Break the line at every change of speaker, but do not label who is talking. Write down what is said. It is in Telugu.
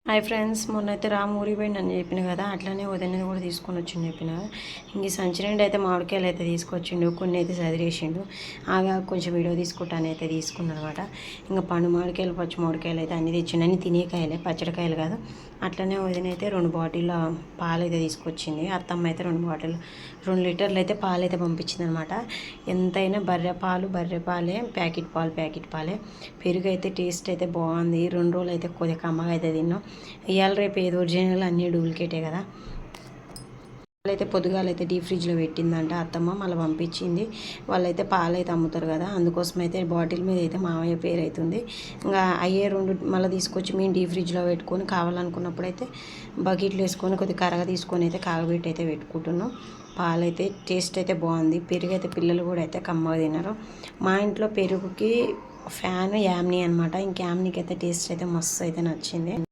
హాయ్ ఫ్రెండ్స్, మొన్నైతే రాము ఊరికి పోయిండు అని చెప్పిన కదా, అట్లనే వదిన కూడా తీసుకొని వచ్చిండు చెప్పిన. ఇంక సంచి నిండి అయితే మామిడికాయలు అయితే తీసుకొచ్చిండు, కొన్ని అయితే చదివేసిండు. ఆగా కొంచెం వీడియో తీసుకుంటాను అయితే తీసుకున్నాను అనమాట. ఇంకా పండు మామిడికాయలు, పచ్చి మామిడికాయలు అయితే అన్ని తెచ్చిండు. అన్ని తినేకాయలే, పచ్చడికాయలు కాదు. అట్లనే వదిన అయితే 2 బాటిల్ పాలు అయితే తీసుకొచ్చింది. అత్తమ్మ అయితే 2 లీటర్లు అయితే పాలు అయితే పంపించింది అనమాట. ఎంతైనా బర్రె పాలే, ప్యాకెట్ పాలే. పెరుగు అయితే టేస్ట్ అయితే బాగుంది. 2 రోజులు అయితే కొద్దిగా కమ్మగా అయితే తిన్నాం. ఇవాళ రేపు ఏదో ఒరిజినల్ అన్నీ డూప్లికేటే కదా. వాళ్ళైతే పొద్దుగాలైతే డీప్ ఫ్రిడ్జ్లో పెట్టిందంట అత్తమ్మ, మళ్ళీ పంపించింది. వాళ్ళైతే పాలు అయితే అమ్ముతారు కదా, అందుకోసం అయితే బాటిల్ మీద అయితే మామయ్య పేరు అవుతుంది. ఇంకా అయ్యే 2 మళ్ళీ తీసుకొచ్చి మేము డీప్ ఫ్రిడ్జ్లో పెట్టుకొని కావాలనుకున్నప్పుడు అయితే బకెట్లు వేసుకొని కొద్దిగా కరగ తీసుకొని అయితే కాగబెట్టి అయితే పెట్టుకుంటున్నాం. పాలు అయితే టేస్ట్ అయితే బాగుంది. పెరుగు అయితే పిల్లలు కూడా అయితే కమ్మగా తిన్నారు. మా ఇంట్లో పెరుగుకి ఫ్యాన్ యామ్ని అనమాట. ఇంక యామ్నీకి అయితే టేస్ట్ అయితే మస్తు అయితే నచ్చింది.